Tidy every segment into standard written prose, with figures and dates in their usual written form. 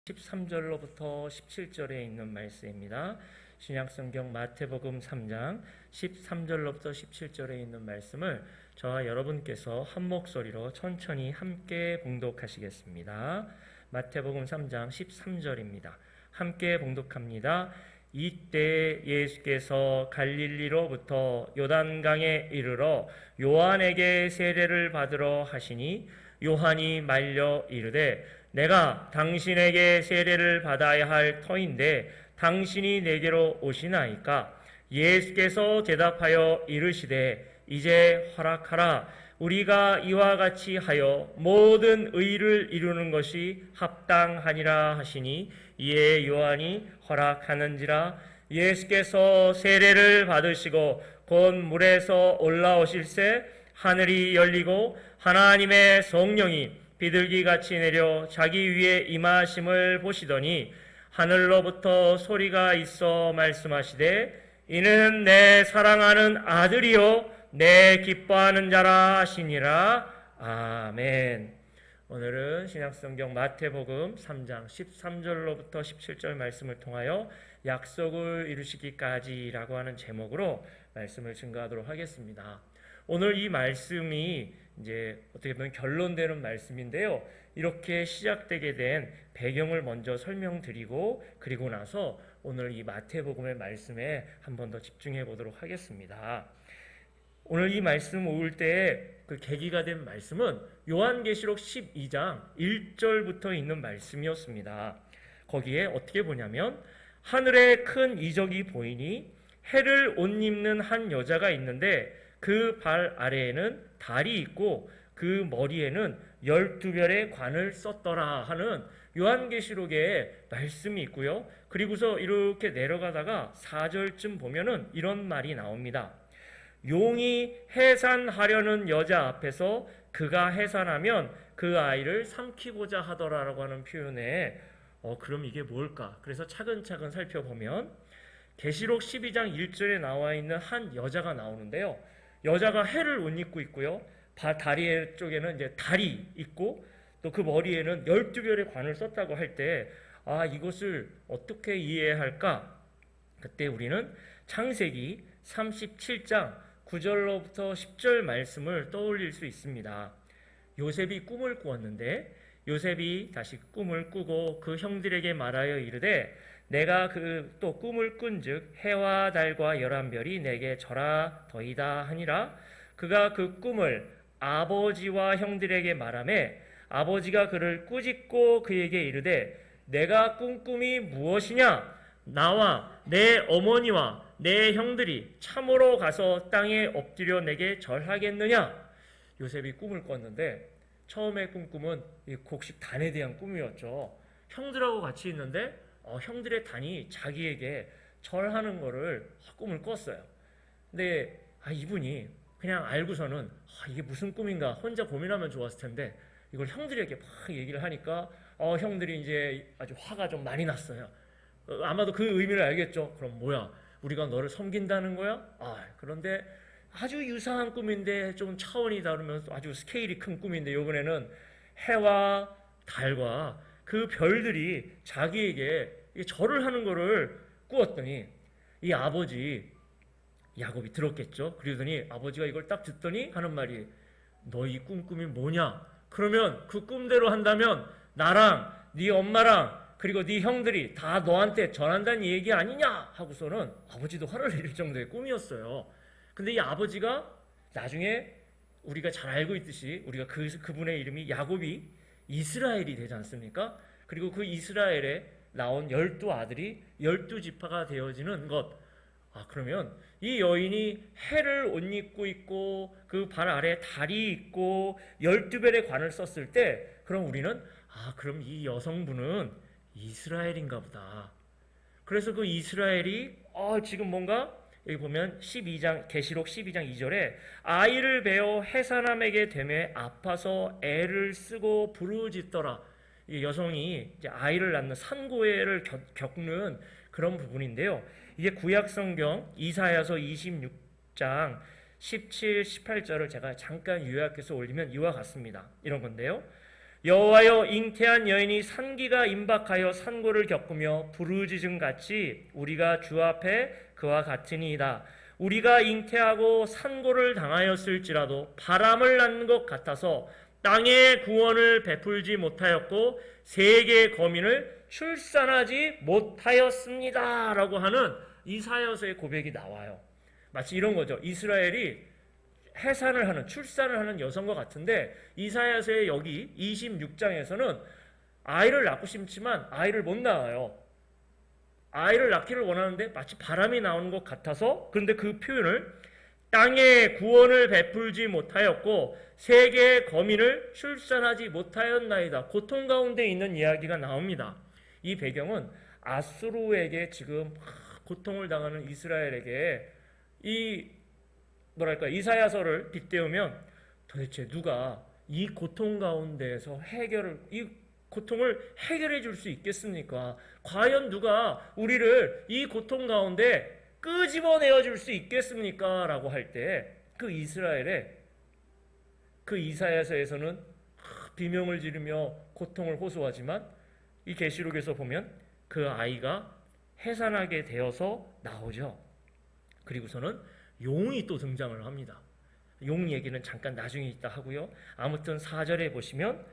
13절로부터 17절에 있는 말씀입니다. 신약성경 마태복음 3장 13절로부터 17절에 있는 말씀을 저와 여러분께서 한 목소리로 천천히 함께 봉독하시겠습니다. 마태복음 3장 13절입니다. 함께 봉독합니다. 이때 예수께서 갈릴리로부터 요단강에 이르러 요한에게 세례를 받으러 하시니 요한이 말려 이르되 내가 당신에게 세례를 받아야 할 터인데 당신이 내게로 오시나이까? 예수께서 대답하여 이르시되 이제 허락하라. 우리가 이와 같이 하여 모든 의를 이루는 것이 합당하니라 하시니 이에 요한이 허락하는지라. 예수께서 세례를 받으시고 곧 물에서 올라오실새 하늘이 열리고 하나님의 성령이 비둘기같이 내려 자기 위에 임하심을 보시더니 하늘로부터 소리가 있어 말씀하시되 이는 내 사랑하는 아들이요 내 기뻐하는 자라 하시니라. 아멘. 오늘은 신약성경 마태복음 3장 13절로부터 17절 말씀을 통하여 약속을 이루시기까지라고 하는 제목으로 말씀을 증거하도록 하겠습니다. 오늘 이 말씀이 이제 어떻게 보면 결론되는 말씀인데요. 이렇게 시작되게 된 배경을 먼저 설명드리고 그리고 나서 오늘 이 마태복음의 말씀에 한 번 더 집중해 보도록 하겠습니다. 오늘 이 말씀 올 때 그 계기가 된 말씀은 요한계시록 12장 1절부터 있는 말씀이었습니다. 거기에 어떻게 보냐면 하늘에 큰 이적이 보이니 해를 옷 입는 한 여자가 있는데 그 발 아래에는 달이 있고 그 머리에는 12별의 관을 썼더라 하는 요한계시록의 말씀이 있고요. 그리고서 이렇게 내려가다가 4절쯤 보면은 이런 말이 나옵니다. 용이 해산하려는 여자 앞에서 그가 해산하면 그 아이를 삼키고자 하더라라고 하는 표현에 그럼 이게 뭘까? 그래서 차근차근 살펴보면 계시록 12장 1절에 나와 있는 한 여자가 나오는데요. 여자가 해를 옷 입고 있고요. 다리 쪽에는 이제 달이 있고 또 그 머리에는 12별의 관을 썼다고 할 때 이것을 어떻게 이해할까? 그때 우리는 창세기 37장 9절로부터 10절 말씀을 떠올릴 수 있습니다. 요셉이 꿈을 꾸었는데 요셉이 다시 꿈을 꾸고 그 형들에게 말하여 이르되 내가 또 꿈을 꾼즉 해와 달과 11별이 내게 절하더이다 하니라. 그가 그 꿈을 아버지와 형들에게 말하매 아버지가 그를 꾸짖고 그에게 이르되 내가 꾼 꿈이 무엇이냐? 나와 내 어머니와 내 형들이 참으로 가서 땅에 엎드려 내게 절하겠느냐? 요셉이 꿈을 꿨는데 처음에 꾼 꿈은 곡식 단에 대한 꿈이었죠. 형들하고 같이 있는데 형들의 단이 자기에게 절하는 거를 꿈을 꿨어요. 근데 이분이 그냥 알고서는 이게 무슨 꿈인가 혼자 고민하면 좋았을 텐데 이걸 형들에게 막 얘기를 하니까 형들이 이제 아주 화가 좀 많이 났어요. 아마도 그 의미를 알겠죠. 그럼 뭐야? 우리가 너를 섬긴다는 거야? 그런데 아주 유사한 꿈인데 좀 차원이 다르면서 아주 스케일이 큰 꿈인데 이번에는 해와 달과 그 별들이 자기에게 절을 하는 거를 꾸었더니 이 아버지 야곱이 들었겠죠. 그러더니 아버지가 이걸 딱 듣더니 하는 말이 너 이 꿈이 뭐냐? 그러면 그 꿈대로 한다면 나랑 네 엄마랑 그리고 네 형들이 다 너한테 전한다는 얘기 아니냐? 하고서는 아버지도 화를 내릴 정도의 꿈이었어요. 근데 이 아버지가 나중에 우리가 잘 알고 있듯이 우리가 그분의 이름이 야곱이 이스라엘이 되지 않습니까? 그리고 그 이스라엘에 나온 12아들이 12지파가 되어지는 것. 그러면 이 여인이 해를 옷 입고 있고 그 발 아래 달이 있고 12별의 관을 썼을 때 그럼 우리는 그럼 이 여성분은 이스라엘인가 보다. 그래서 그 이스라엘이 지금 뭔가 여기 보면 계시록 12장 2절에 아이를 베어 해산함에게 되매 아파서 애를 쓰고 부르짖더라. 이 여성이 이제 아이를 낳는 산고해를 겪는 그런 부분인데요. 이게 구약성경 이사야서 26장 17, 18절을 제가 잠깐 요약해서 올리면 이와 같습니다. 이런 건데요. 여호와여, 잉태한 여인이 산기가 임박하여 산고를 겪으며 부르짖음 같이 우리가 주 앞에 그와 같으니이다. 우리가 잉태하고 산고를 당하였을지라도 바람을 낳는 것 같아서 땅에 구원을 베풀지 못하였고 세계의 거민을 출산하지 못하였습니다 라고 하는 이사야서의 고백이 나와요. 마치 이런 거죠. 이스라엘이 해산을 하는, 출산을 하는 여성과 같은데, 이사야서의 여기 26장에서는 아이를 낳고 싶지만 아이를 못 낳아요. 아이를 낳기를 원하는데 마치 바람이 나오는 것 같아서, 그런데 그 표현을 땅에 구원을 베풀지 못하였고 세계의 거민을 출산하지 못하였나이다. 고통 가운데 있는 이야기가 나옵니다. 이 배경은 아수르에게 지금 고통을 당하는 이스라엘에게 이사야서를 빗대우면 도대체 누가 이 고통 가운데에서 이 고통을 해결해 줄 수 있겠습니까? 과연 누가 우리를 이 고통 가운데 끄집어내어 줄 수 있겠습니까? 라고 할 때 그 이사야서에서는 비명을 지르며 고통을 호소하지만 이 계시록에서 보면 그 아이가 해산하게 되어서 나오죠. 그리고서는 용이 또 등장을 합니다. 용 얘기는 잠깐 나중에 있다 하고요. 아무튼 4절에 보시면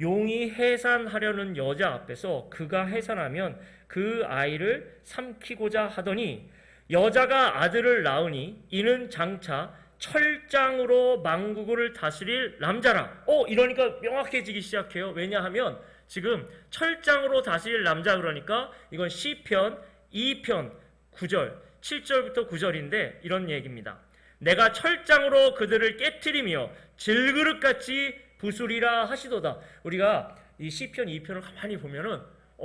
용이 해산하려는 여자 앞에서 그가 해산하면 그 아이를 삼키고자 하더니 여자가 아들을 낳으니 이는 장차 철장으로 만국을 다스릴 남자라. 이러니까 명확해지기 시작해요. 왜냐하면 지금 철장으로 다스릴 남자, 그러니까 이건 시편 2편 9절 7절부터 9절인데 이런 얘기입니다. 내가 철장으로 그들을 깨트리며 질그릇같이 부수리라 하시도다. 우리가 이 시편 2편을 가만히 보면은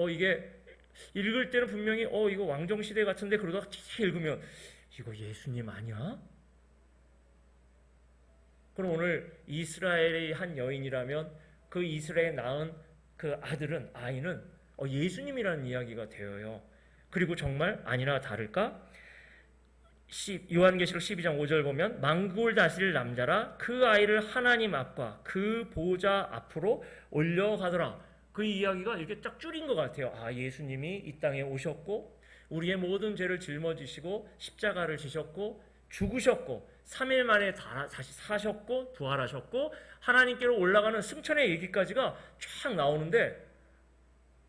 이게 읽을 때는 분명히 이거 왕정시대 같은데, 그러다가 읽으면 이거 예수님 아니야? 그럼 오늘 이스라엘의 한 여인이라면 그 이스라엘에 낳은 그 아이는 예수님이라는 이야기가 되어요. 그리고 정말 아니나 다를까? 요한계시록 12장 5절 보면 만국을 다스릴 남자라 그 아이를 하나님 앞과 그 보좌 앞으로 올려가더라. 그 이야기가 이렇게 딱 줄인 것 같아요. 예수님이 이 땅에 오셨고 우리의 모든 죄를 짊어지시고 십자가를 지셨고 죽으셨고 3일 만에 다시 사셨고 부활하셨고 하나님께로 올라가는 승천의 얘기까지가 쫙 나오는데,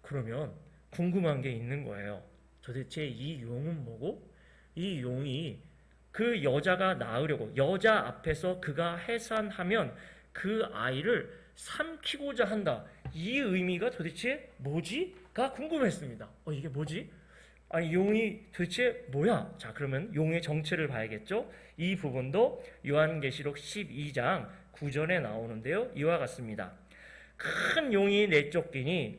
그러면 궁금한 게 있는 거예요. 도대체 이 용은 뭐고? 이 용이 그 여자가 낳으려고 여자 앞에서 그가 해산하면 그 아이를 삼키고자 한다. 이 의미가 도대체 뭐지?가 궁금했습니다. 이게 뭐지? 용이 도대체 뭐야? 자, 그러면 용의 정체를 봐야겠죠? 이 부분도 요한계시록 12장 9절에 나오는데요. 이와 같습니다. 큰 용이 내쫓기니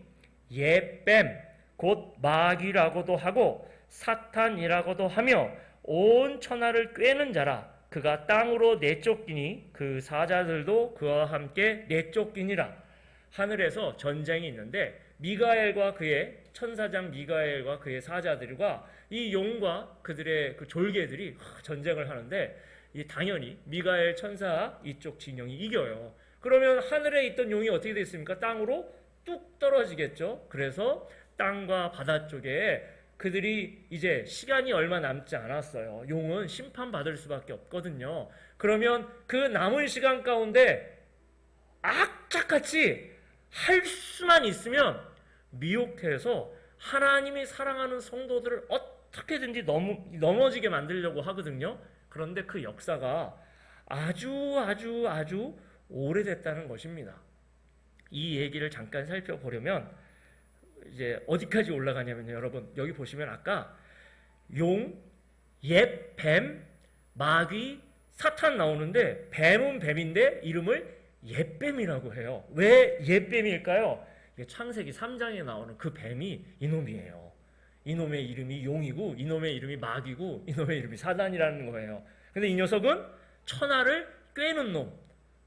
옛뱀 곧 마귀라고도 하고 사탄이라고도 하며 온 천하를 꿰는 자라. 그가 땅으로 내쫓기니 그 사자들도 그와 함께 내쫓기니라. 하늘에서 전쟁이 있는데 미가엘과 그의 천사장 미가엘과 그의 사자들과 이 용과 그들의 그 졸개들이 전쟁을 하는데 당연히 미가엘 천사 이쪽 진영이 이겨요. 그러면 하늘에 있던 용이 어떻게 됐습니까? 땅으로 뚝 떨어지겠죠. 그래서 땅과 바다 쪽에 그들이 이제 시간이 얼마 남지 않았어요. 용은 심판받을 수밖에 없거든요. 그러면 그 남은 시간 가운데 악착같이 할 수만 있으면 미혹해서 하나님이 사랑하는 성도들을 어떻게든지 넘어지게 만들려고 하거든요. 그런데 그 역사가 아주 오래됐다는 것입니다. 이 얘기를 잠깐 살펴보려면 이제 어디까지 올라가냐면요. 여러분 여기 보시면 아까 용, 옛 뱀, 마귀, 사탄 나오는데 뱀은 뱀인데 이름을 옛뱀이라고 해요. 왜 옛뱀일까요? 창세기 3장에 나오는 그 뱀이 이놈이에요. 이놈의 이름이 용이고 이놈의 이름이 마귀고 이놈의 이름이 사단이라는 거예요. 근데 이 녀석은 천하를 꿰는 놈,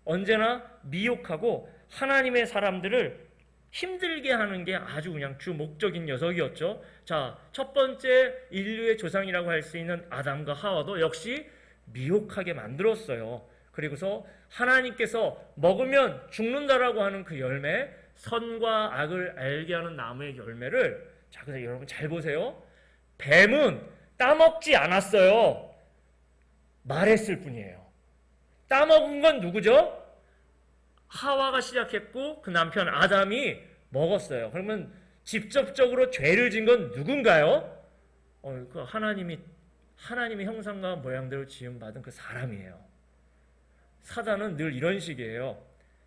언제나 미혹하고 하나님의 사람들을 힘들게 하는 게 아주 그냥 주 목적인 녀석이었죠. 자, 첫 번째 인류의 조상이라고 할 수 있는 아담과 하와도 역시 미혹하게 만들었어요. 그리고서 하나님께서 먹으면 죽는다라고 하는 그 열매, 선과 악을 알게 하는 나무의 열매를, 자, 근데 여러분 잘 보세요. 뱀은 따먹지 않았어요. 말했을 뿐이에요. 따먹은 건 누구죠? 하와가 시작했고 그 남편 아담이 먹었어요. 그러면 직접적으로 죄를 진 건 누군가요? 그 하나님의 형상과 모양대로 지음받은 그 사람이에요. 사단은 늘 이런 식이에요.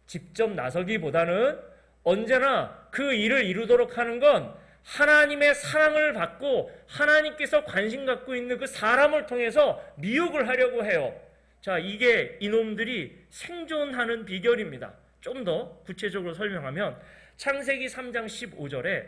직접 나서기보다는 언제나 그 일을 이루도록 하는 건 하나님의 사랑을 받고 하나님께서 관심 갖고 있는 그 사람을 통해서 미혹을 하려고 해요. 자, 이게 이놈들이 생존하는 비결입니다. 좀 더 구체적으로 설명하면 창세기 3장 15절에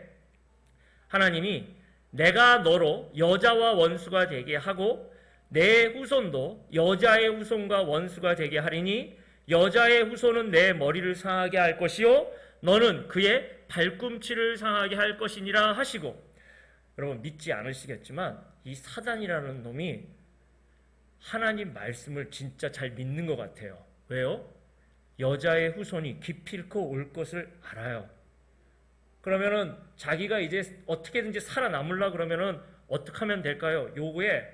하나님이 내가 너로 여자와 원수가 되게 하고 내 후손도 여자의 후손과 원수가 되게 하리니 여자의 후손은 내 머리를 상하게 할 것이요 너는 그의 발꿈치를 상하게 할 것이니라 하시고, 여러분 믿지 않으시겠지만 이 사단이라는 놈이 하나님 말씀을 진짜 잘 믿는 것 같아요. 왜요? 여자의 후손이 기필코 올 것을 알아요. 그러면은 자기가 이제 어떻게든지 살아남으려 그러면은 어떻게 하면 될까요? 요거에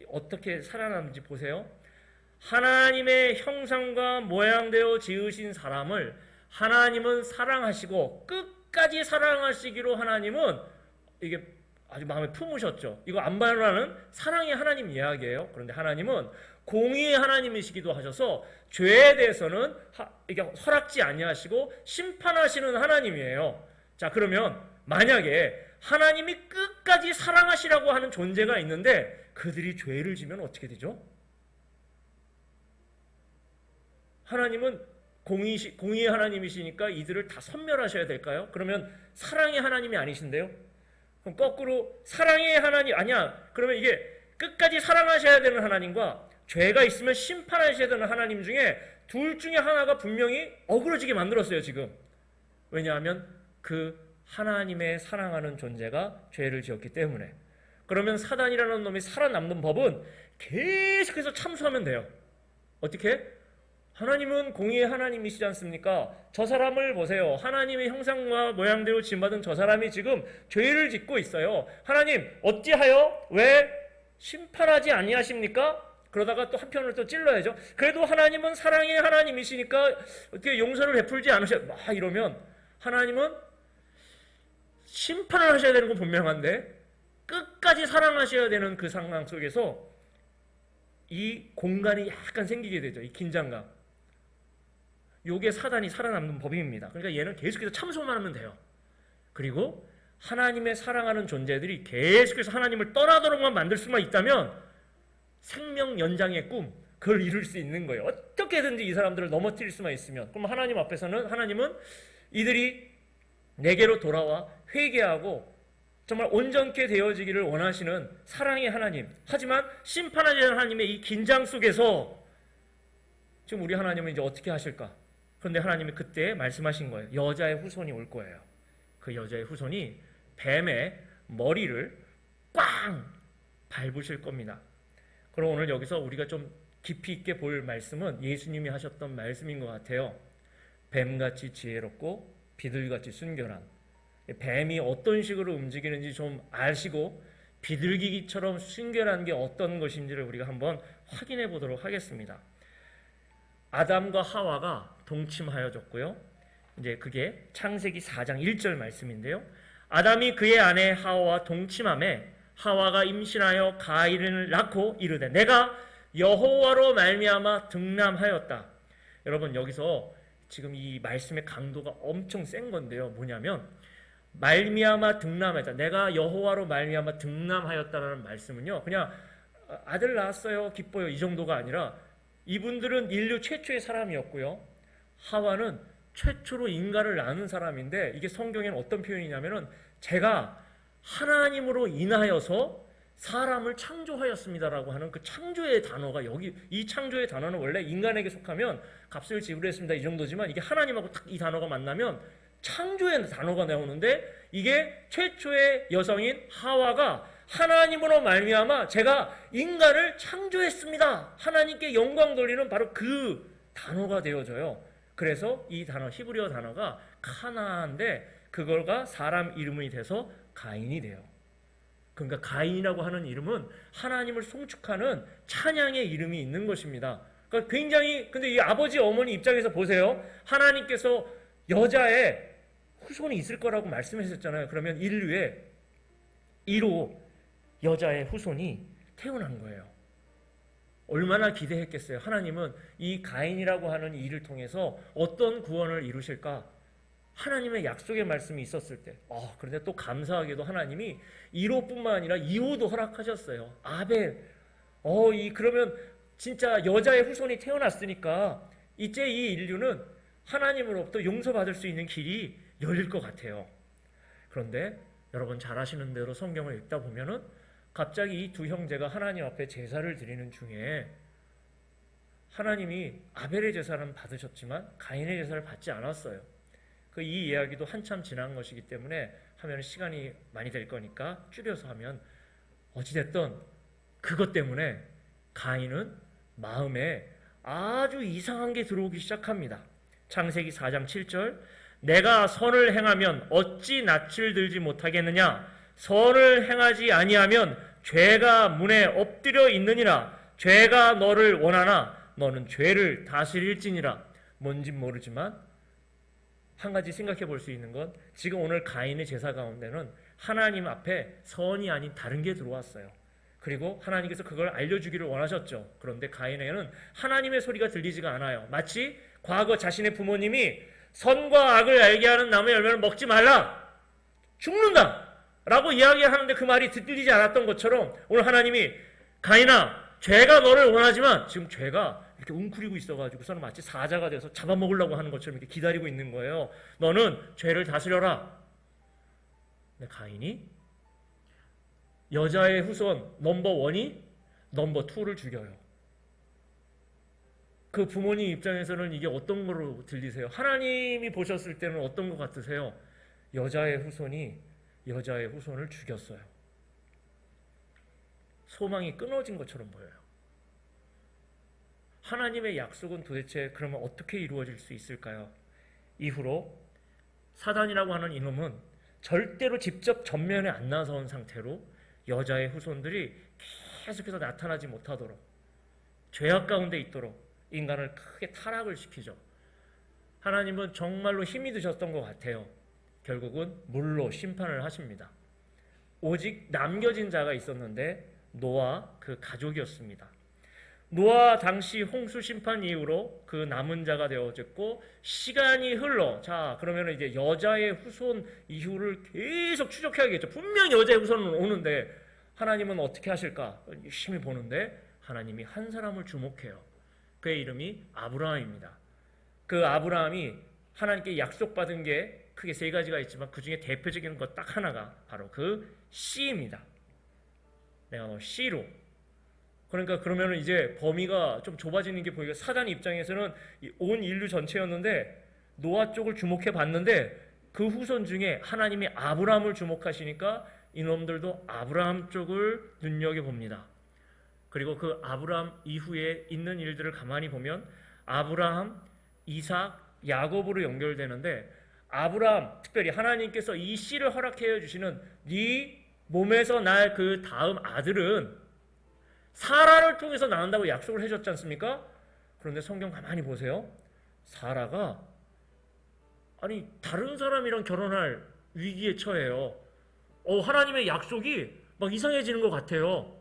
어떻게 살아남는지 보세요. 하나님의 형상과 모양되어 지으신 사람을 하나님은 사랑하시고 끝까지 사랑하시기로 하나님은 이게 아주 마음에 품으셨죠. 이거 안 반론하는 사랑의 하나님 이야기예요. 그런데 하나님은 공의의 하나님이시기도 하셔서 죄에 대해서는 이게 허락지 아니하시고 심판하시는 하나님이에요. 자, 그러면 만약에 하나님이 끝까지 사랑하시라고 하는 존재가 있는데 그들이 죄를 지면 어떻게 되죠? 하나님은 공의의 하나님이시니까 이들을 다 섬멸하셔야 될까요? 그러면 사랑의 하나님이 아니신데요? 그럼 거꾸로 사랑의 하나님 아니야. 그러면 이게 끝까지 사랑하셔야 되는 하나님과 죄가 있으면 심판하셔야 되는 하나님 중에 둘 중에 하나가 분명히 어그러지게 만들었어요, 지금. 왜냐하면 그 하나님의 사랑하는 존재가 죄를 지었기 때문에. 그러면 사단이라는 놈이 살아남는 법은 계속해서 참수하면 돼요. 어떻게? 하나님은 공의의 하나님이시지 않습니까? 저 사람을 보세요. 하나님의 형상과 모양대로 지음받은 저 사람이 지금 죄를 짓고 있어요. 하나님 어찌하여 왜 심판하지 아니하십니까? 그러다가 또 한편으로 또 찔러야죠. 그래도 하나님은 사랑의 하나님이시니까 어떻게 용서를 베풀지 않으셔? 막 이러면 하나님은 심판을 하셔야 되는 건 분명한데 끝까지 사랑하셔야 되는 그 상황 속에서 이 공간이 약간 생기게 되죠. 이 긴장감. 요게 사단이 살아남는 법입니다. 그러니까 얘는 계속해서 참소만 하면 돼요. 그리고 하나님의 사랑하는 존재들이 계속해서 하나님을 떠나도록만 만들 수만 있다면 생명 연장의 꿈, 그걸 이룰 수 있는 거예요. 어떻게든지 이 사람들을 넘어뜨릴 수만 있으면. 그럼 하나님 앞에서는 하나님은 이들이 내게로 돌아와 회개하고 정말 온전케 되어지기를 원하시는 사랑의 하나님, 하지만 심판하시는 하나님의 이 긴장 속에서 지금 우리 하나님은 이제 어떻게 하실까? 그런데 하나님이 그때 말씀하신 거예요. 여자의 후손이 올 거예요. 그 여자의 후손이 뱀의 머리를 꽝 밟으실 겁니다. 그럼 오늘 여기서 우리가 좀 깊이 있게 볼 말씀은 예수님이 하셨던 말씀인 것 같아요. 뱀같이 지혜롭고 비둘기같이 순결한, 뱀이 어떤 식으로 움직이는지 좀 아시고 비둘기처럼 순결한 게 어떤 것인지를 우리가 한번 확인해 보도록 하겠습니다. 아담과 하와가 동침하여졌고요. 이제 그게 창세기 4장 1절 말씀인데요. 아담이 그의 아내 하와와 동침하매 하와가 임신하여 가인을 낳고 이르되 내가 여호와로 말미암아 등남하였다. 여러분 여기서 지금 이 말씀의 강도가 엄청 센 건데요. 뭐냐면 말미암아 등남하였다. 내가 여호와로 말미암아 등남하였다라는 말씀은요. 그냥 아들 낳았어요. 기뻐요. 이 정도가 아니라 이분들은 인류 최초의 사람이었고요. 하와는 최초로 인간을 낳는 사람인데 이게 성경에는 어떤 표현이냐면은 제가 하나님으로 인하여서 사람을 창조하였습니다라고 하는 그 창조의 단어가 여기, 이 창조의 단어는 원래 인간에게 속하면 값을 지불했습니다 이 정도지만 이게 하나님하고 딱 이 단어가 만나면 창조의 단어가 나오는데 이게 최초의 여성인 하와가 하나님으로 말미암아 제가 인간을 창조했습니다. 하나님께 영광 돌리는 바로 그 단어가 되어져요. 그래서 이 단어 히브리어 단어가 카나인데 그걸가 사람 이름이 돼서 가인이 돼요. 그러니까 가인이라고 하는 이름은 하나님을 송축하는 찬양의 이름이 있는 것입니다. 그러니까 굉장히, 근데 이 아버지 어머니 입장에서 보세요. 하나님께서 여자의 후손이 있을 거라고 말씀하셨잖아요. 그러면 인류에 1호 여자의 후손이 태어난 거예요. 얼마나 기대했겠어요. 하나님은 이 가인이라고 하는 일을 통해서 어떤 구원을 이루실까? 하나님의 약속의 말씀이 있었을 때, 그런데 또 감사하게도 하나님이 1호뿐만 아니라 2호도 허락하셨어요. 아벨. 그러면 진짜 여자의 후손이 태어났으니까 이제 이 인류는 하나님으로부터 용서받을 수 있는 길이 열릴 것 같아요. 그런데 여러분 잘 아시는 대로 성경을 읽다 보면은 갑자기 이 두 형제가 하나님 앞에 제사를 드리는 중에 하나님이 아벨의 제사는 받으셨지만 가인의 제사를 받지 않았어요. 이 이야기도 한참 지난 것이기 때문에 하면 시간이 많이 될 거니까 줄여서 하면, 어찌됐든 그것 때문에 가인은 마음에 아주 이상한 게 들어오기 시작합니다. 창세기 4장 7절, 내가 선을 행하면 어찌 낯을 들지 못하겠느냐? 선을 행하지 아니하면 죄가 문에 엎드려 있느니라. 죄가 너를 원하나 너는 죄를 다스릴지니라. 뭔진 모르지만 한 가지 생각해 볼 수 있는 건, 지금 오늘 가인의 제사 가운데는 하나님 앞에 선이 아닌 다른 게 들어왔어요. 그리고 하나님께서 그걸 알려주기를 원하셨죠. 그런데 가인에게는 하나님의 소리가 들리지가 않아요. 마치 과거 자신의 부모님이 선과 악을 알게 하는 나무의 열매를 먹지 말라, 죽는다 라고 이야기하는데 그 말이 들리지 않았던 것처럼, 오늘 하나님이 가인아, 죄가 너를 원하지만 지금 죄가 이렇게 웅크리고 있어가지고서는 마치 사자가 돼서 잡아먹으려고 하는 것처럼 이렇게 기다리고 있는 거예요. 너는 죄를 다스려라. 근데 가인이 여자의 후손 넘버 1이 넘버 2를 죽여요. 그 부모님 입장에서는 이게 어떤 거로 들리세요? 하나님이 보셨을 때는 어떤 것 같으세요? 여자의 후손이 여자의 후손을 죽였어요. 소망이 끊어진 것처럼 보여요. 하나님의 약속은 도대체 그러면 어떻게 이루어질 수 있을까요? 이후로 사단이라고 하는 이놈은 절대로 직접 전면에 안 나서온 상태로 여자의 후손들이 계속해서 나타나지 못하도록, 죄악 가운데 있도록 인간을 크게 타락을 시키죠. 하나님은 정말로 힘이 드셨던 것 같아요. 결국은 물로 심판을 하십니다. 오직 남겨진 자가 있었는데 노아 그 가족이었습니다. 노아 당시 홍수 심판 이후로 그 남은 자가 되어졌고, 시간이 흘러, 자 그러면 이제 여자의 후손 이후를 계속 추적해야겠죠. 분명히 여자의 후손은 오는데 하나님은 어떻게 하실까 열심히 보는데 하나님이 한 사람을 주목해요. 그의 이름이 아브라함입니다. 그 아브라함이 하나님께 약속받은 게 크게 3가지가 있지만 그 중에 대표적인 것 딱 하나가 바로 그 씨입니다. 내가 너 씨로. 그러니까 그러면 이제 범위가 좀 좁아지는 게 보이고, 사단 입장에서는 온 인류 전체였는데 노아 쪽을 주목해 봤는데 그 후손 중에 하나님이 아브라함을 주목하시니까 이놈들도 아브라함 쪽을 눈여겨봅니다. 그리고 그 아브라함 이후에 있는 일들을 가만히 보면 아브라함, 이삭, 야곱으로 연결되는데, 아브라함, 특별히 하나님께서 이 씨를 허락해 주시는 네 몸에서 날 그 다음 아들은 사라를 통해서 낳는다고 약속을 해줬지 않습니까? 그런데 성경 가만히 보세요. 사라가 다른 사람이랑 결혼할 위기에 처해요. 하나님의 약속이 막 이상해지는 것 같아요.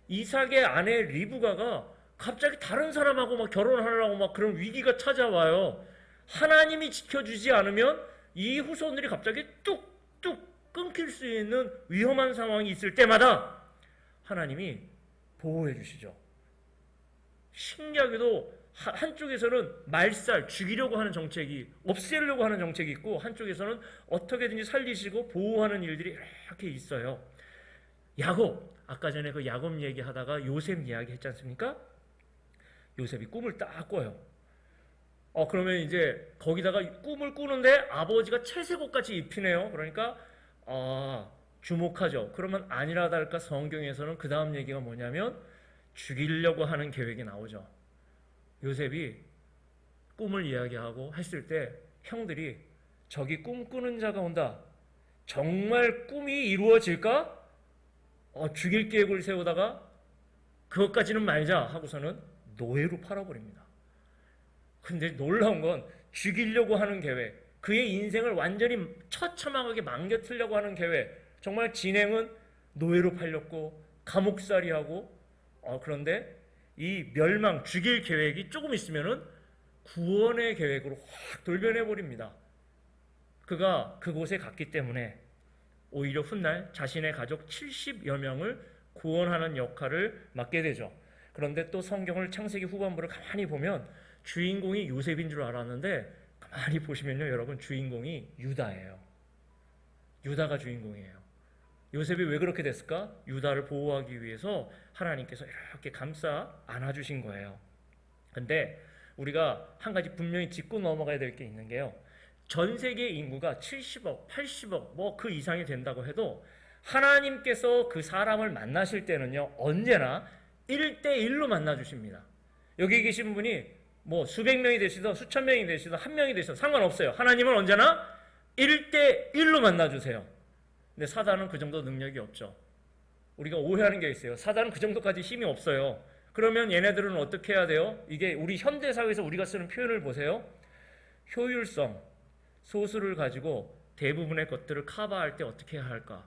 이삭의 아내 리브가가 갑자기 다른 사람하고 막 결혼하려고 막 그런 위기가 찾아와요. 하나님이 지켜주지 않으면 이 후손들이 갑자기 뚝뚝 끊길 수 있는 위험한 상황이 있을 때마다 하나님이 보호해 주시죠. 신기하게도 한쪽에서는 말살, 죽이려고 하는 정책이, 없애려고 하는 정책이 있고, 한쪽에서는 어떻게든지 살리시고 보호하는 일들이 이렇게 있어요. 야곱, 아까 전에 그 야곱 얘기하다가 요셉 이야기 했지 않습니까? 요셉이 꿈을 딱 꿔요. 그러면 이제 거기다가 꿈을 꾸는데 아버지가 채색옷같이 입히네요. 그러니까 주목하죠. 그러면 아니라 다를까 성경에서는 그 다음 얘기가 뭐냐면 죽이려고 하는 계획이 나오죠. 요셉이 꿈을 이야기하고 했을 때 형들이 저기 꿈꾸는 자가 온다. 정말 꿈이 이루어질까? 죽일 계획을 세우다가 그것까지는 말자 하고서는 노예로 팔아버립니다. 근데 놀라운 건 죽이려고 하는 계획, 그의 인생을 완전히 처참하게 망가뜨리려고 하는 계획, 정말 진행은 노예로 팔렸고 감옥살이하고 그런데 이 멸망, 죽일 계획이 조금 있으면은 구원의 계획으로 확 돌변해 버립니다. 그가 그곳에 갔기 때문에 오히려 훗날 자신의 가족 70여 명을 구원하는 역할을 맡게 되죠. 그런데 또 성경을 창세기 후반부를 가만히 보면 주인공이 요셉인 줄 알았는데 가만히 보시면요, 여러분, 주인공이 유다예요. 유다가 주인공이에요. 요셉이 왜 그렇게 됐을까? 유다를 보호하기 위해서 하나님께서 이렇게 감싸 안아주신 거예요. 근데 우리가 한 가지 분명히 짚고 넘어가야 될 게 있는 게요, 전 세계 인구가 70억, 80억 뭐 그 이상이 된다고 해도 하나님께서 그 사람을 만나실 때는요, 언제나 1대1로 만나주십니다. 여기 계신 분이 뭐 수백 명이 되시든 수천 명이 되시든 한 명이 되시든 상관없어요. 하나님은 언제나 1대1로 만나주세요. 근데 사단은 그 정도 능력이 없죠. 우리가 오해하는 게 있어요. 사단은 그 정도까지 힘이 없어요. 그러면 얘네들은 어떻게 해야 돼요? 이게 우리 현대사회에서 우리가 쓰는 표현을 보세요. 효율성, 소수를 가지고 대부분의 것들을 커버할 때 어떻게 해야 할까?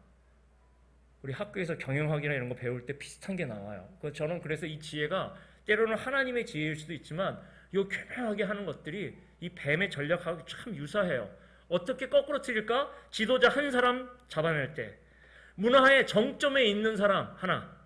우리 학교에서 경영학이나 이런 거 배울 때 비슷한 게 나와요. 저는 그래서 이 지혜가 때로는 하나님의 지혜일 수도 있지만 이 교묘하게 하는 것들이 이 뱀의 전략하고 참 유사해요. 어떻게 거꾸로 틀릴까? 지도자 한 사람 잡아낼 때, 문화의 정점에 있는 사람 하나,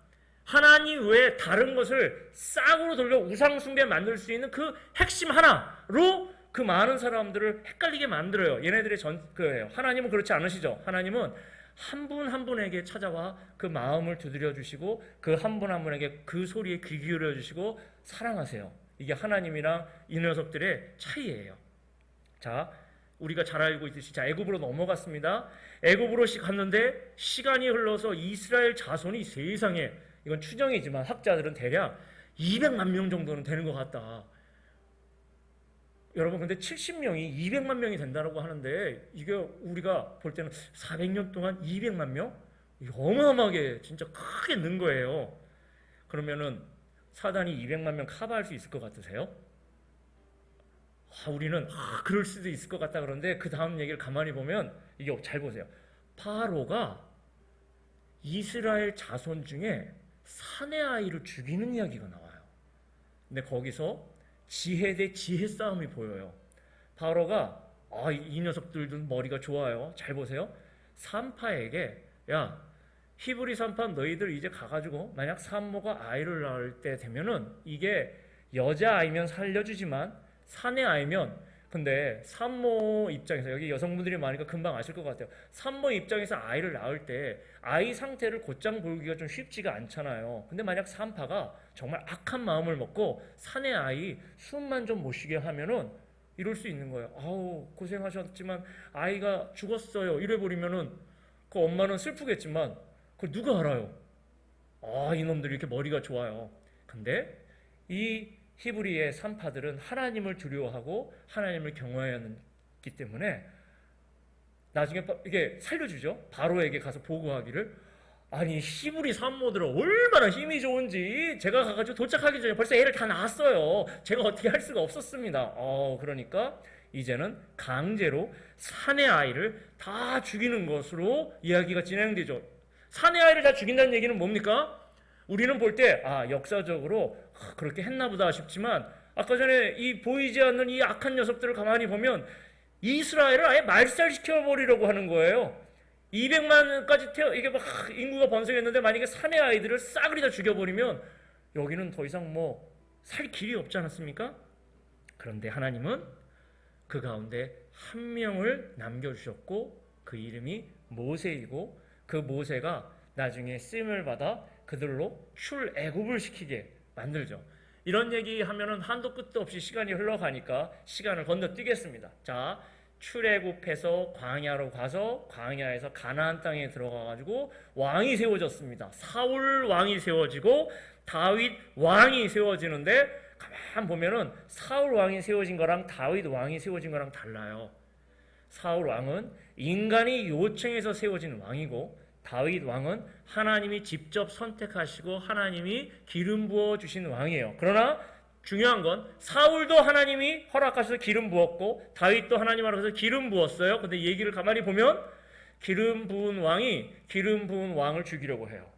하나님 외에 다른 것을 싹으로 돌려 우상숭배 만들 수 있는 그 핵심 하나로 그 많은 사람들을 헷갈리게 만들어요. 얘네들의 그예요. 하나님은 그렇지 않으시죠? 하나님은 한 분 한 분에게 찾아와 그 마음을 두드려 주시고 그 한 분 한 분에게 그 소리에 귀 기울여 주시고 사랑하세요. 이게 하나님이랑 이 녀석들의 차이예요. 자, 우리가 잘 알고 있듯이 자, 애굽으로 넘어갔습니다. 애굽으로 갔는데 시간이 흘러서 이스라엘 자손이 세상에, 이건 추정이지만 학자들은 대략 200만 명 정도는 되는 것 같다. 여러분, 근데 70명이 200만 명이 된다고 하는데 이게 우리가 볼 때는 400년 동안 200만 명? 어마어마하게 진짜 크게 는 거예요. 그러면은 사단이 200만 명 커버할 수 있을 것 같으세요? 우리는 그럴 수도 있을 것 같다 그러는데 그 다음 얘기를 가만히 보면 이게 잘 보세요. 바로가 이스라엘 자손 중에 사내 아이를 죽이는 이야기가 나와요. 근데 거기서 지혜 대 지혜 싸움이 보여요. 바로가 이 녀석들도 머리가 좋아요. 잘 보세요. 산파에게 야, 히브리 산파 너희들 이제 가가지고 만약 산모가 아이를 낳을 때 되면은 이게 여자 아이면 살려주지만 사내 아이면, 근데 산모 입장에서 여기 여성분들이 많으니까 금방 아실 것 같아요. 산모 입장에서 아이를 낳을 때 아이 상태를 곧장 보기가 좀 쉽지가 않잖아요. 근데 만약 산파가 정말 악한 마음을 먹고 사내 아이 숨만 좀 못 쉬게 하면은 이럴 수 있는 거예요. 아우, 고생하셨지만 아이가 죽었어요. 이래버리면은 그 엄마는 슬프겠지만 그걸 누가 알아요? 이놈들이 이렇게 머리가 좋아요. 근데 이 히브리의 산파들은 하나님을 두려워하고 하나님을 경외하기 때문에 나중에 이게 살려주죠. 바로에게 가서 보고하기를, 아니 히브리 산모들은 얼마나 힘이 좋은지 제가 가가지고 도착하기 전에 벌써 애를 다 낳았어요. 제가 어떻게 할 수가 없었습니다. 그러니까 이제는 강제로 사내 아이를 다 죽이는 것으로 이야기가 진행되죠. 사내 아이를 다 죽인다는 얘기는 뭡니까? 우리는 볼 때 역사적으로 그렇게 했나 보다 싶지만 아까 전에 이 보이지 않는 이 악한 녀석들을 가만히 보면 이스라엘을 아예 말살시켜버리려고 하는 거예요. 200만까지 이게 막 인구가 번성했는데 만약에 사내 아이들을 싸그리 다 죽여버리면 여기는 더 이상 뭐 살 길이 없지 않았습니까? 그런데 하나님은 그 가운데 한 명을 남겨주셨고 그 이름이 모세이고 그 모세가 나중에 쓰임을 받아 그들로 출애굽을 시키게 만들죠. 이런 얘기하면은 한도 끝도 없이 시간이 흘러가니까 시간을 건너뛰겠습니다. 자, 출애굽해서 광야로 가서 광야에서 가나안 땅에 들어가가지고 왕이 세워졌습니다. 사울 왕이 세워지고 다윗 왕이 세워지는데 가만 보면은 사울 왕이 세워진 거랑 다윗 왕이 세워진 거랑 달라요. 사울 왕은 인간이 요청해서 세워진 왕이고 다윗 왕은 하나님이 직접 선택하시고 하나님이 기름 부어 주신 왕이에요. 그러나 중요한 건 사울도 하나님이 허락하셔서 기름 부었고 다윗도 하나님 허락하셔서 기름 부었어요. 근데 얘기를 가만히 보면 기름 부은 왕이 기름 부은 왕을 죽이려고 해요.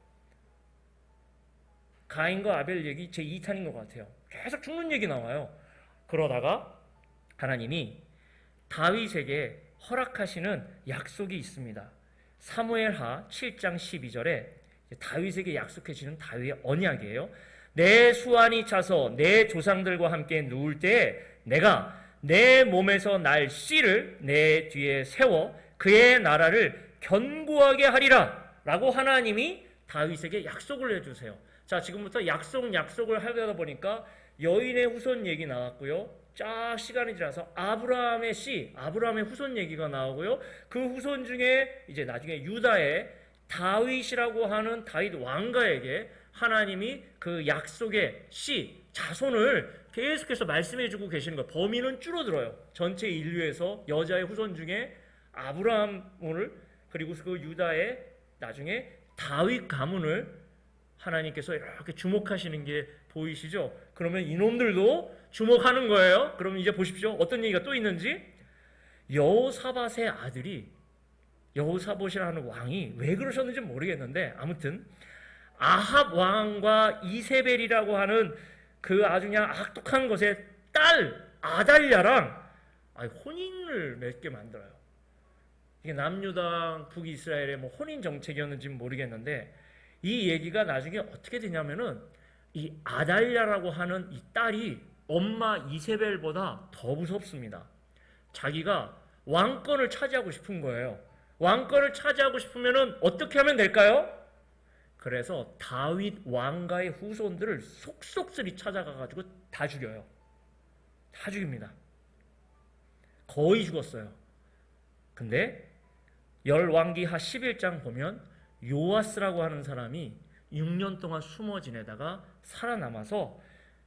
가인과 아벨 얘기 제 2탄인 것 같아요. 계속 죽는 얘기 나와요. 그러다가 하나님이 다윗에게 허락하시는 약속이 있습니다. 사무엘하 7장 12절에 다윗에게 약속해 주는 다윗의 언약이에요. 내 수완이 차서 내 조상들과 함께 누울 때에 내가 내 몸에서 날 씨를 내 뒤에 세워 그의 나라를 견고하게 하리라 라고 하나님이 다윗에게 약속을 해주세요. 자, 지금부터 약속을 하려다 보니까 여인의 후손 얘기 나왔고요. 쫙 시간이 지나서 아브라함의 씨, 아브라함의 후손 얘기가 나오고요. 그 후손 중에 이제 나중에 유다의 다윗이라고 하는 다윗 왕가에게 하나님이 그 약속의 씨, 자손을 계속해서 말씀해주고 계시는 거예요. 범위는 줄어들어요. 전체 인류에서 여자의 후손 중에 아브라함을 그리고 그 유다의 나중에 다윗 가문을 하나님께서 이렇게 주목하시는 게 보이시죠? 그러면 이놈들도 주목하는 거예요. 그럼 이제 보십시오. 어떤 얘기가 또 있는지. 여호사밧의 아들이 여호사밧이라는 왕이 왜 그러셨는지 모르겠는데 아무튼 아합 왕과 이세벨이라고 하는 그 아주 그냥 악독한 것의 딸 아달랴랑 혼인을 맺게 만들어요. 이게 남유다 북이스라엘의 뭐 혼인 정책이었는지 모르겠는데 이 얘기가 나중에 어떻게 되냐면은 이 아달랴라고 하는 이 딸이 엄마 이세벨보다 더 무섭습니다. 자기가 왕권을 차지하고 싶은 거예요. 왕권을 차지하고 싶으면은 어떻게 하면 될까요? 그래서 다윗 왕가의 후손들을 속속들이 찾아가가지고 다 죽여요. 다 죽입니다. 거의 죽었어요. 근데 열왕기하 11장 보면 요아스라고 하는 사람이 6년 동안 숨어 지내다가 살아남아서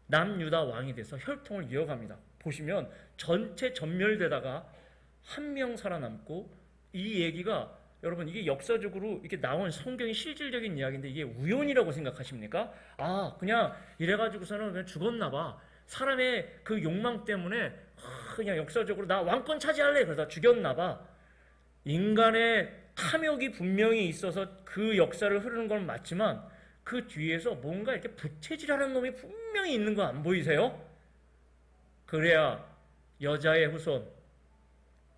남유다 왕이 돼서 혈통을 이어갑니다. 보시면 전체 전멸되다가 한 명 살아남고 이 얘기가 여러분 이게 역사적으로 이렇게 나온 성경의 실질적인 이야기인데 이게 우연이라고 생각하십니까? 그냥 이래가지고서는 그냥 죽었나 봐. 사람의 그 욕망 때문에 그냥 역사적으로 나 왕권 차지할래 그러다 죽였나 봐. 인간의 탐욕이 분명히 있어서 그 역사를 흐르는 건 맞지만 그 뒤에서 뭔가 이렇게 부채질하는 놈이 분명히 있는 거 안 보이세요? 그래야 여자의 후손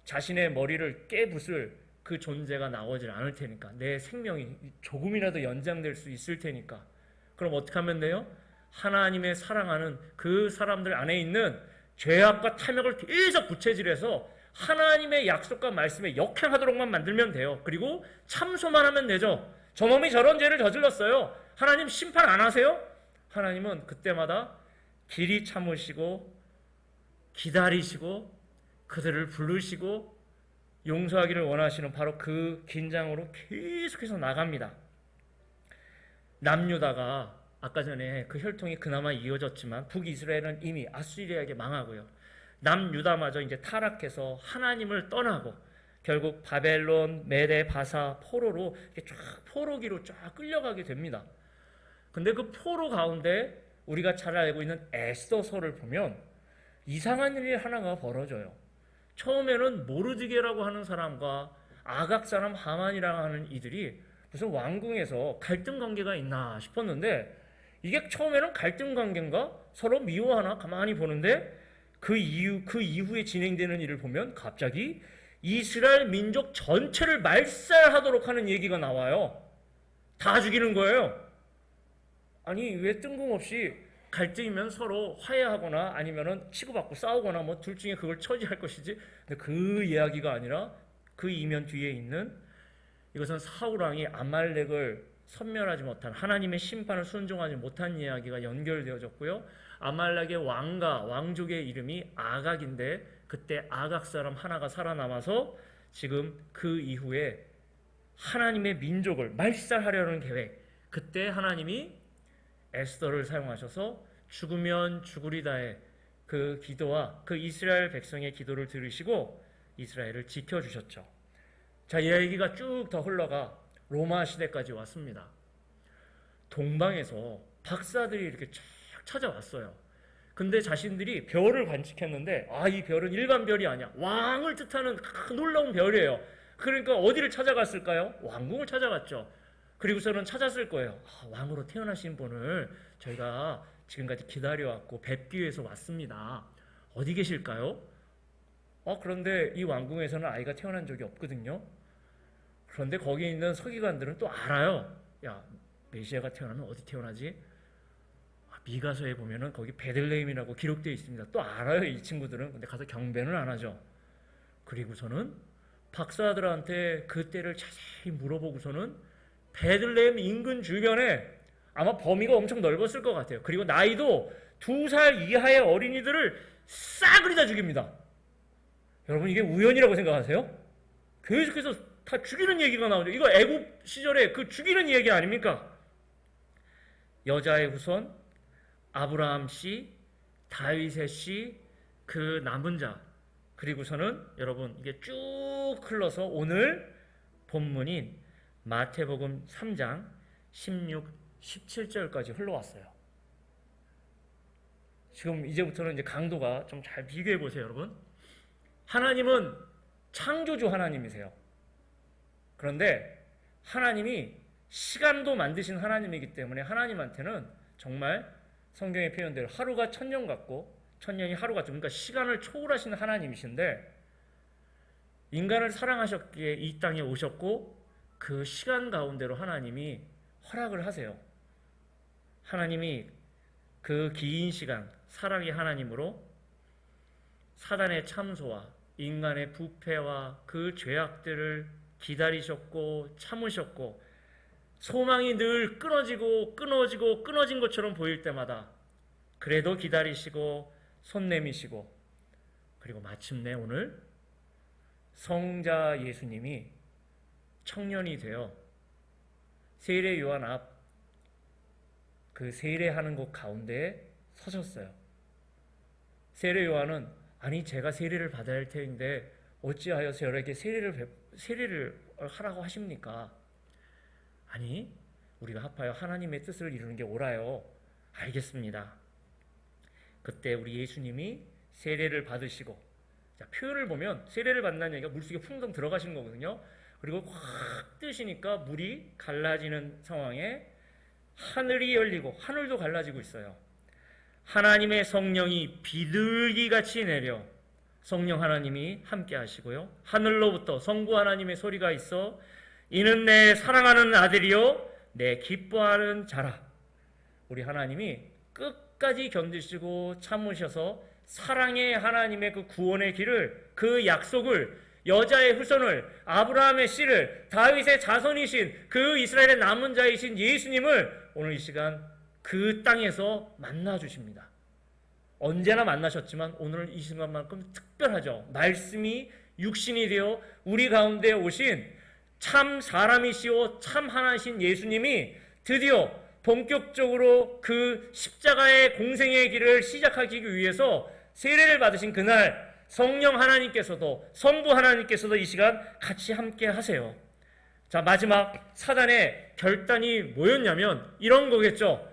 자신의 머리를 깨부술 그 존재가 나오질 않을 테니까 내 생명이 조금이라도 연장될 수 있을 테니까 그럼 어떻게 하면 돼요? 하나님의 사랑하는 그 사람들 안에 있는 죄악과 탐욕을 계속 부채질해서 하나님의 약속과 말씀에 역행하도록만 만들면 돼요. 그리고 참소만 하면 되죠. 저놈이 저런 죄를 저질렀어요. 하나님 심판 안 하세요? 하나님은 그때마다 길이 참으시고 기다리시고 그들을 부르시고 용서하기를 원하시는 바로 그 긴장으로 계속해서 나갑니다. 남유다가 아까 전에 그 혈통이 그나마 이어졌지만 북이스라엘은 이미 아수리아에게 망하고요. 남유다마저 이제 타락해서 하나님을 떠나고 결국 바벨론, 메데, 바사, 포로로 이렇게 쫙 포로기로 쫙 끌려가게 됩니다. 근데 그 포로 가운데 우리가 잘 알고 있는 에스더서를 보면 이상한 일이 하나가 벌어져요. 처음에는 모르드게라고 하는 사람과 아각 사람 하만이라고 하는 이들이 무슨 왕궁에서 갈등 관계가 있나 싶었는데 이게 처음에는 갈등 관계인가? 서로 미워하나? 가만히 보는데 그 이후에 진행되는 일을 보면 갑자기 이스라엘 민족 전체를 말살하도록 하는 얘기가 나와요. 다 죽이는 거예요. 아니 왜 뜬금없이 갈등이면 서로 화해하거나 아니면은 치고받고 싸우거나 뭐 둘 중에 그걸 처리할 것이지. 근데 그 이야기가 아니라 그 이면 뒤에 있는 이것은 사울 왕이 아말렉을 섬멸하지 못한 하나님의 심판을 순종하지 못한 이야기가 연결되어졌고요. 아말렉의 왕족의 이름이 아각인데 그때 아각 사람 하나가 살아남아서 지금 그 이후에 하나님의 민족을 말살하려는 계획. 그때 하나님이 에스더를 사용하셔서 죽으면 죽으리다의 그 기도와 그 이스라엘 백성의 기도를 들으시고 이스라엘을 지켜주셨죠. 자, 이 얘기가 쭉 더 흘러가 로마 시대까지 왔습니다. 동방에서 박사들이 이렇게 쫙 찾아왔어요. 근데 자신들이 별을 관측했는데 이 별은 일반 별이 아니야. 왕을 뜻하는 놀라운 별이에요. 그러니까 어디를 찾아갔을까요? 왕궁을 찾아갔죠. 그리고서는 찾았을 거예요. 왕으로 태어나신 분을 저희가 지금까지 기다려왔고 뵙기 위해서 왔습니다. 어디 계실까요? 그런데 이 왕궁에서는 아이가 태어난 적이 없거든요. 그런데 거기 있는 서기관들은 또 알아요. 야, 메시아가 태어나면 어디 태어나지? 미가서에 보면은 거기 베들레헴이라고 기록되어 있습니다. 또 알아요, 이 친구들은. 근데 가서 경배는 안 하죠. 그리고서는 박사들한테 그 때를 자세히 물어보고서는 베들레헴 인근 주변에 아마 범위가 엄청 넓었을 것 같아요. 그리고 나이도 2살 이하의 어린이들을 싸그리 다 죽입니다. 여러분, 이게 우연이라고 생각하세요? 계속해서 다 죽이는 얘기가 나오죠. 이거 애굽 시절에 그 죽이는 얘기 아닙니까? 여자의 후손 아브라함 씨, 다윗의 씨, 그 남은 자, 그리고서는 여러분 이게 쭉 흘러서 오늘 본문인 마태복음 3장 16, 17절까지 흘러왔어요. 지금 이제부터는 이제 강도가 좀 잘 비교해 보세요, 여러분. 하나님은 창조주 하나님이세요. 그런데 하나님이 시간도 만드신 하나님이기 때문에 하나님한테는 정말 성경의 표현대로 하루가 천년 같고 천년이 하루 같죠. 그러니까 시간을 초월하시는 하나님이신데 인간을 사랑하셨기에 이 땅에 오셨고 그 시간 가운데로 하나님이 허락을 하세요. 하나님이 그 긴 시간 사랑의 하나님으로 사단의 참소와 인간의 부패와 그 죄악들을 기다리셨고 참으셨고 소망이 늘 끊어진 것처럼 보일 때마다 그래도 기다리시고 손 내미시고 그리고 마침내 오늘 성자 예수님이 청년이 되어 세례 요한 앞 그 세례하는 곳 가운데에 서셨어요. 세례 요한은 아니 제가 세례를 받아야 할 터인데 어찌하여 저에게 세례를 하라고 하십니까? 아니 우리가 합하여 하나님의 뜻을 이루는 게 옳아요. 알겠습니다. 그때 우리 예수님이 세례를 받으시고 자, 표현을 보면 세례를 받는다는 얘기가 물속에 풍덩 들어가시는 거거든요. 그리고 확 뜨시니까 물이 갈라지는 상황에 하늘이 열리고 하늘도 갈라지고 있어요. 하나님의 성령이 비둘기같이 내려 성령 하나님이 함께 하시고요. 하늘로부터 성부 하나님의 소리가 있어 이는 내 사랑하는 아들이요 내 기뻐하는 자라. 우리 하나님이 끝까지 견디시고 참으셔서 사랑의 하나님의 그 구원의 길을 그 약속을 여자의 후손을 아브라함의 씨를 다윗의 자손이신 그 이스라엘의 남은 자이신 예수님을 오늘 이 시간 그 땅에서 만나 주십니다. 언제나 만나셨지만 오늘 이 순간만큼 특별하죠. 말씀이 육신이 되어 우리 가운데 오신 참 사람이시오 참 하나이신 예수님이 드디어 본격적으로 그 십자가의 공생의 길을 시작하기 위해서 세례를 받으신 그날 성령 하나님께서도 성부 하나님께서도 이 시간 같이 함께 하세요. 자, 마지막 사단의 결단이 뭐였냐면 이런 거겠죠.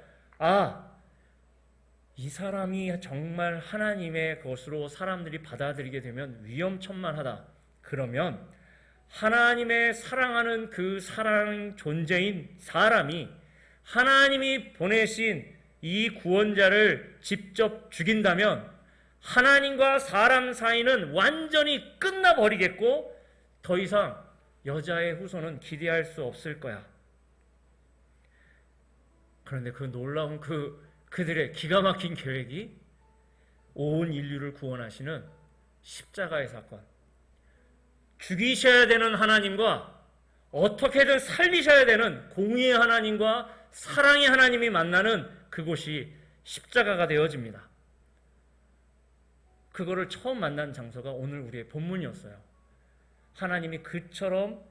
이 사람이 정말 하나님의 것으로 사람들이 받아들이게 되면 위험천만하다. 그러면 하나님의 사랑하는 그 사랑 존재인 사람이 하나님이 보내신 이 구원자를 직접 죽인다면 하나님과 사람 사이는 완전히 끝나버리겠고 더 이상 여자의 후손은 기대할 수 없을 거야. 그런데 그 놀라운 그들의 기가 막힌 계획이 온 인류를 구원하시는 십자가의 사건, 죽이셔야 되는 하나님과 어떻게든 살리셔야 되는 공의의 하나님과 사랑의 하나님이 만나는 그곳이 십자가가 되어집니다. 그거를 처음 만난 장소가 오늘 우리의 본문이었어요. 하나님이 그처럼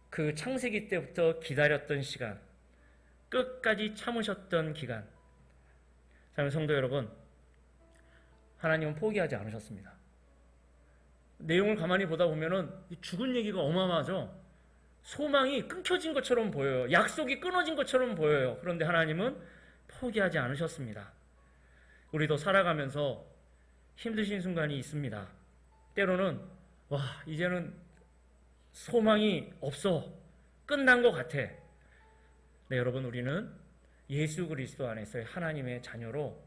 그 창세기 때부터 기다렸던 시간, 끝까지 참으셨던 기간. 사랑하는 성도 여러분, 하나님은 포기하지 않으셨습니다. 내용을 가만히 보다 보면은 죽은 얘기가 어마어마하죠. 소망이 끊겨진 것처럼 보여요. 약속이 끊어진 것처럼 보여요. 그런데 하나님은 포기하지 않으셨습니다. 우리도 살아가면서 힘드신 순간이 있습니다. 때로는 이제는 소망이 없어. 끝난 것 같아. 네, 여러분, 우리는 예수 그리스도 안에서의 하나님의 자녀로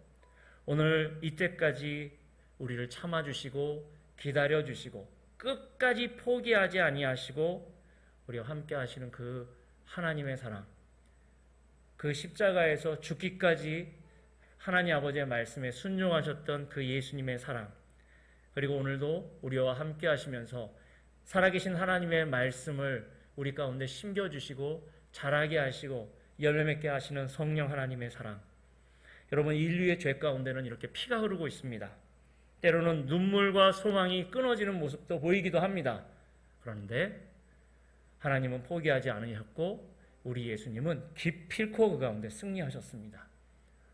오늘 이때까지 우리를 참아주시고 기다려주시고 끝까지 포기하지 아니하시고 우리와 함께 하시는 그 하나님의 사랑, 그 십자가에서 죽기까지 하나님 아버지의 말씀에 순종하셨던 그 예수님의 사랑, 그리고 오늘도 우리와 함께 하시면서 살아계신 하나님의 말씀을 우리 가운데 심겨주시고 자라게 하시고 열매 맺게 하시는 성령 하나님의 사랑. 여러분, 인류의 죄 가운데는 이렇게 피가 흐르고 있습니다. 때로는 눈물과 소망이 끊어지는 모습도 보이기도 합니다. 그런데 하나님은 포기하지 않으셨고 우리 예수님은 기필코 그 가운데 승리하셨습니다.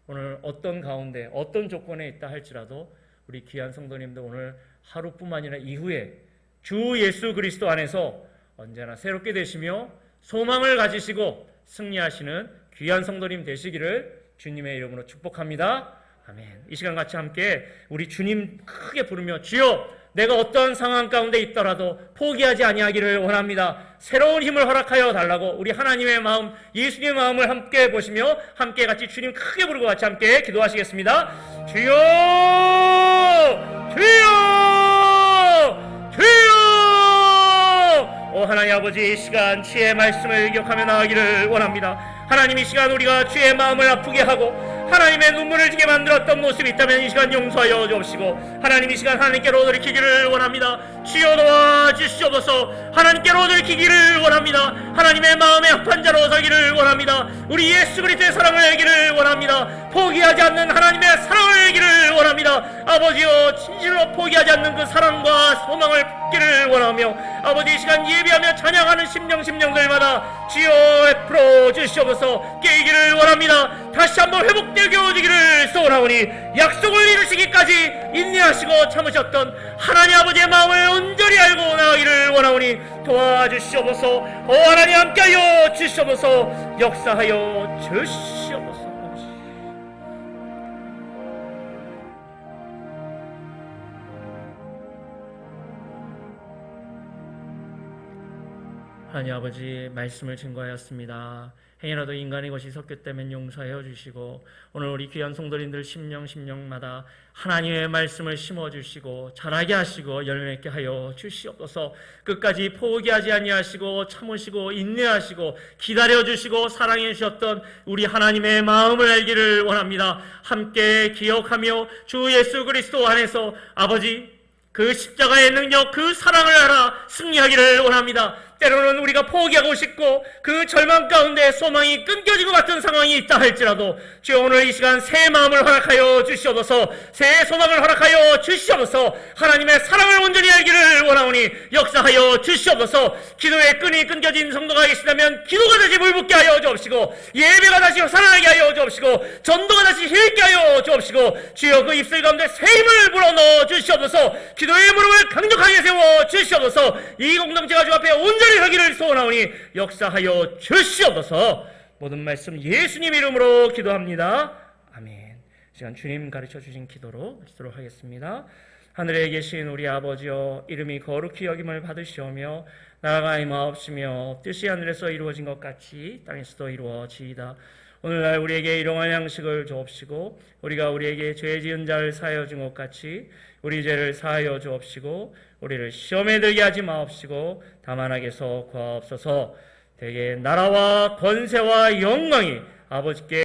오늘 어떤 가운데 어떤 조건에 있다 할지라도 우리 귀한 성도님들 오늘 하루뿐만 아니라 이후에 주 예수 그리스도 안에서 언제나 새롭게 되시며 소망을 가지시고 승리하시는 귀한 성도님 되시기를 주님의 이름으로 축복합니다. 아멘. 이 시간 같이 함께 우리 주님 크게 부르며 주여 내가 어떤 상황 가운데 있더라도 포기하지 아니하기를 원합니다. 새로운 힘을 허락하여 달라고 우리 하나님의 마음, 예수님의 마음을 함께 보시며 함께 같이 주님 크게 부르고 같이 함께 기도하시겠습니다. 주여! 주여! 주여! 오 하나님 아버지, 이 시간 주의 말씀을 기억하며 나아가기를 원합니다. 하나님, 이 시간 우리가 주의 마음을 아프게 하고 하나님의 눈물을 지게 만들었던 모습이 있다면 이 시간 용서하여 주옵시고, 하나님 이 시간 하나님께로 돌이키기를 원합니다. 주여 도와주시옵소서. 하나님께로 돌이키기를 원합니다. 하나님의 마음의 합한 자로 서기를 원합니다. 우리 예수 그리스도의 사랑을 알기를 원합니다. 포기하지 않는 하나님의 사랑을 알기를 원합니다. 아버지여, 진실로 포기하지 않는 그 사랑과 소망을 붙기를 원하며 아버지 이 시간 예비하며 찬양하는 심령들마다 주여 베풀어 주시옵소서. 깨기를 원합니다. 다시 한번 회복되어지기를 소원하오니 약속을 이루시기까지 인내하시고 참으셨던 하나님 아버지의 마음을 온전히 알고 나아가기를 원하오니 도와주시옵소서. 오 하나님 함께하여 주시옵소서. 역사하여 주시옵소서. 하나님 아버지, 말씀을 증거하였습니다. 행여라도 인간의 것이 섞였다면 용서하여 주시고 오늘 우리 귀한 성도님들 심령마다 하나님의 말씀을 심어주시고 자라게 하시고 열매 맺게 하여 주시옵소서. 끝까지 포기하지 아니하시고 참으시고 인내하시고 기다려주시고 사랑해 주셨던 우리 하나님의 마음을 알기를 원합니다. 함께 기억하며 주 예수 그리스도 안에서 아버지 그 십자가의 능력, 그 사랑을 알아 승리하기를 원합니다. 때로는 우리가 포기하고 싶고 그 절망 가운데 소망이 끊겨진 것 같은 상황이 있다 할지라도 주여 오늘 이 시간 새 마음을 허락하여 주시옵소서. 새 소망을 허락하여 주시옵소서. 하나님의 사랑을 온전히 알기를 원하오니 역사하여 주시옵소서. 기도의 끈이 끊겨진 성도가 계시다면 기도가 다시 물붙게 하여 주옵시고 예배가 다시 살아나게 하여 주옵시고 전도가 다시 힘있게 하여 주옵시고 주여 그 입술 가운데 새 힘을 불어넣어 주시옵소서. 기도의 무릎을 강력하게 세워 주시옵소서. 이 공동체가 주 앞에 온전히 하기를 소원하오니 역사하여 주시옵소서. 모든 말씀 예수님 이름으로 기도합니다. 아멘. 시간 주님 가르쳐 주신 기도로 마치도록 하겠습니다. 하늘에 계신 우리 아버지여, 이름이 거룩히 여김을 받으시오며 나라가 임하옵시며 뜻이 하늘에서 이루어진 것 같이 땅에서도 이루어지이다. 오늘날 우리에게 일용할 양식을 주옵시고 우리가 우리에게 죄 지은 자를 사하여 준 것 같이 우리 죄를 사하여 주옵시고 우리를 시험에 들게 하지 마옵시고 다만 악에서 구하옵소서. 대개 나라와 권세와 영광이 아버지께